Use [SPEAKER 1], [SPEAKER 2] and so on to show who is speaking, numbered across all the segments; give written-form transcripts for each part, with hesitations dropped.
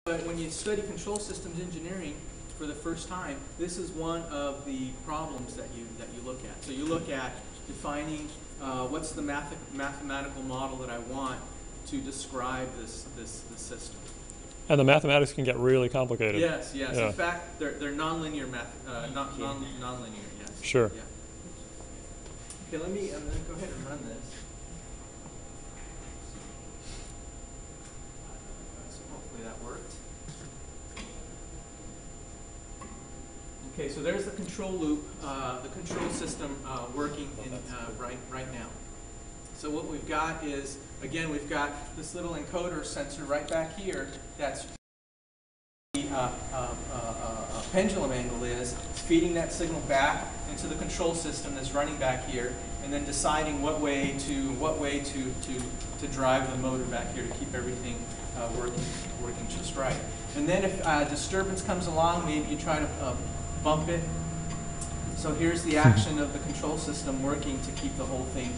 [SPEAKER 1] But when you study control systems engineering for the first time, this is one of the problems that you look at. So you look at defining what's the mathematical model that I want to describe this system.
[SPEAKER 2] And the mathematics can get really complicated.
[SPEAKER 1] Yes, yes.
[SPEAKER 2] Yeah.
[SPEAKER 1] In fact, they're nonlinear nonlinear. Yes.
[SPEAKER 2] Sure.
[SPEAKER 1] Yeah. Okay, I'm going to go ahead and run this. So hopefully that worked. Okay, so there's the control loop, the control system working right now. So what we've got is, again, we've got this little encoder sensor right back here that's the pendulum angle is. It's feeding that signal back into the control system that's running back here, and then deciding what way to drive the motor back here to keep everything working just right. And then if disturbance comes along, maybe you try to bump it. So here's the action of the control system working to keep the whole thing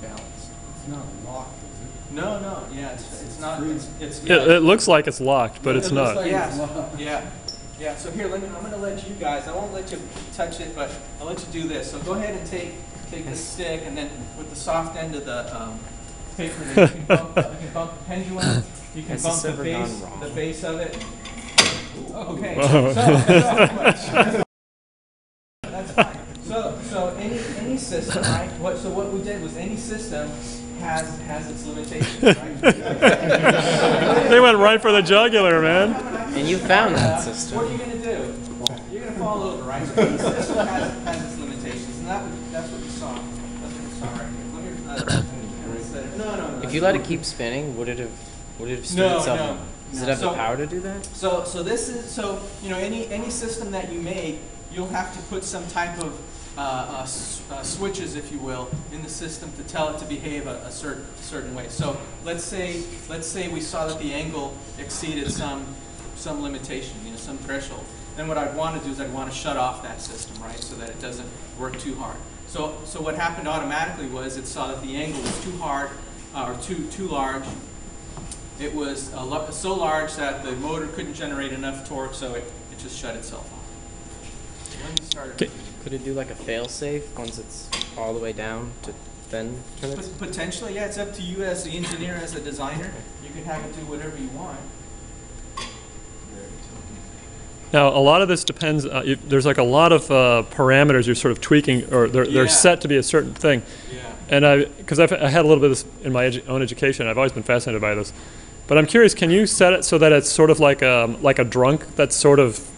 [SPEAKER 1] balanced.
[SPEAKER 3] It's not locked, is it?
[SPEAKER 1] No, no, yeah, it's not.
[SPEAKER 2] It looks like it's locked, but it's not.
[SPEAKER 1] Like yeah. So here, I'm going to let you guys. I won't let you touch it, but I'll let you do this. So go ahead and take this stick, and then with the soft end of the paper, you can bump the pendulum. You can bump the base of it. Okay. That's fine. So any system, right? So what we did was any system has its limitations, right?
[SPEAKER 2] They went right for the jugular, man.
[SPEAKER 4] And you found that system.
[SPEAKER 1] What are you going to do? You're going to fall over, right? So any system has its limitations, and that's what we saw. That's what we saw right here. No.
[SPEAKER 4] If you let it keep spinning, would it have stood itself?
[SPEAKER 1] No.
[SPEAKER 4] Does it have the power to do that?
[SPEAKER 1] So any system that you make, you'll have to put some type of switches, if you will, in the system to tell it to behave a certain way. So let's say we saw that the angle exceeded some limitation, some threshold. Then what I'd want to do is I'd want to shut off that system, right, so that it doesn't work too hard. So what happened automatically was it saw that the angle was too hard or too large. It was so large that the motor couldn't generate enough torque, so it just shut itself off. Let me start it.
[SPEAKER 4] Could it do like a fail-safe once it's all the way down to then turn it?
[SPEAKER 1] Potentially, yeah. It's up to you as the engineer, as a designer. You can have it do whatever you want.
[SPEAKER 2] Now, a lot of this depends. There's like a lot of parameters you're sort of tweaking, or they're set to be a certain thing.
[SPEAKER 1] Yeah.
[SPEAKER 2] And because I had a little bit of this in my own education, I've always been fascinated by this. But I'm curious, can you set it so that it's sort of like a drunk that's sort of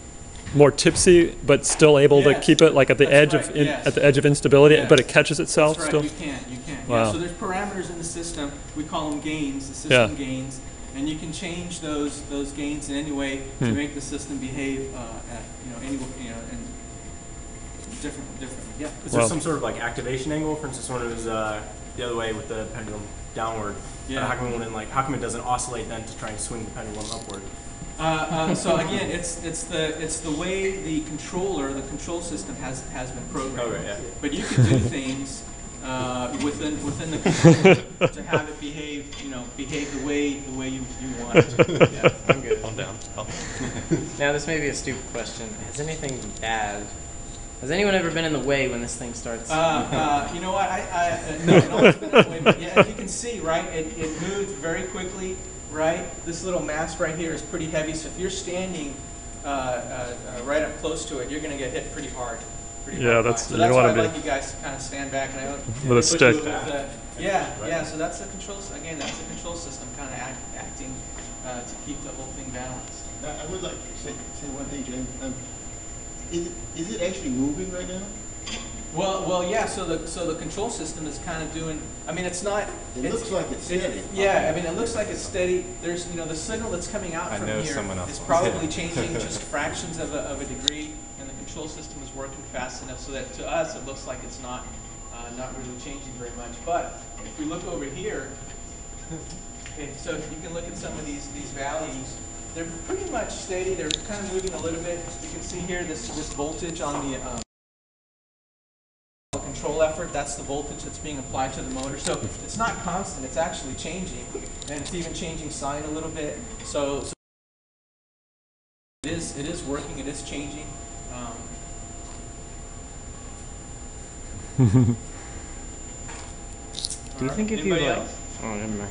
[SPEAKER 2] more tipsy, but still able to keep it like at the edge of instability, but it catches itself
[SPEAKER 1] That's right.
[SPEAKER 2] still?
[SPEAKER 1] You can.
[SPEAKER 2] Wow.
[SPEAKER 1] Yeah, so there's parameters in the system. We call them gains, the system gains, and you can change those gains in any way to make the system behave differently. Yeah.
[SPEAKER 5] Is there some sort of like activation angle? For instance, when it was the other way with the pendulum downward, how come it doesn't oscillate then to try and swing the pendulum upward?
[SPEAKER 1] So again, it's the way the control system has been programmed.
[SPEAKER 5] Okay, yeah.
[SPEAKER 1] But you can do things within the controller to have it behave the way you want it to.
[SPEAKER 4] Yeah, I'm good.
[SPEAKER 2] Calm down.
[SPEAKER 4] Now this may be a stupid question. Has anyone ever been in the way when this thing starts?
[SPEAKER 1] You know what? No one's been in the way, but yeah, as you can see, right, it moved very quickly. Right, this little mass right here is pretty heavy. So if you're standing right up close to it, you're going to get hit pretty hard.
[SPEAKER 2] That's
[SPEAKER 1] so that's why I'd like you guys to kind of stand back and
[SPEAKER 2] with a stick.
[SPEAKER 1] Yeah. So that's the control. Again, that's the control system kind of acting to keep the whole thing balanced.
[SPEAKER 3] I would like to say one thing, James. Is it actually moving right now?
[SPEAKER 1] Well, yeah. So the control system is kind of doing. I mean, it's not.
[SPEAKER 3] It looks like it's steady.
[SPEAKER 1] Yeah, I mean, it looks like it's steady. There's, the signal that's coming out from here is probably changing just fractions of a degree, and the control system is working fast enough so that to us it looks like it's not really changing very much. But if we look over here, okay, so you can look at some of these values. They're pretty much steady. They're kind of moving a little bit. You can see here this voltage on the control effort. That's the voltage that's being applied to the motor. So it's not constant. It's actually changing, and it's even changing sign a little bit. So It is working. It is changing.
[SPEAKER 4] Do you think if you
[SPEAKER 1] Anybody
[SPEAKER 4] like?
[SPEAKER 1] else?
[SPEAKER 4] Oh, never mind.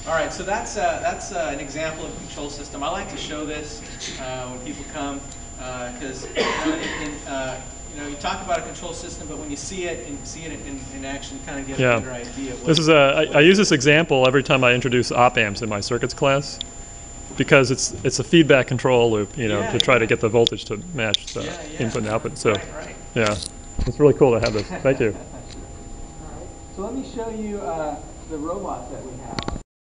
[SPEAKER 1] All right, so that's an example of a control system. I like to show this when people come because you talk about a control system, but when you see it in action, you kind of get
[SPEAKER 2] Yeah.
[SPEAKER 1] a better idea. Of what
[SPEAKER 2] This is I use this example every time I introduce op amps in my circuits class, because it's a feedback control loop,
[SPEAKER 1] Yeah,
[SPEAKER 2] to try
[SPEAKER 1] yeah.
[SPEAKER 2] to get the voltage to match the
[SPEAKER 1] Yeah, yeah.
[SPEAKER 2] input and output. So
[SPEAKER 1] Right.
[SPEAKER 2] yeah, it's really cool to have this. Thank you.
[SPEAKER 1] All right. So let me show you the robot that we have.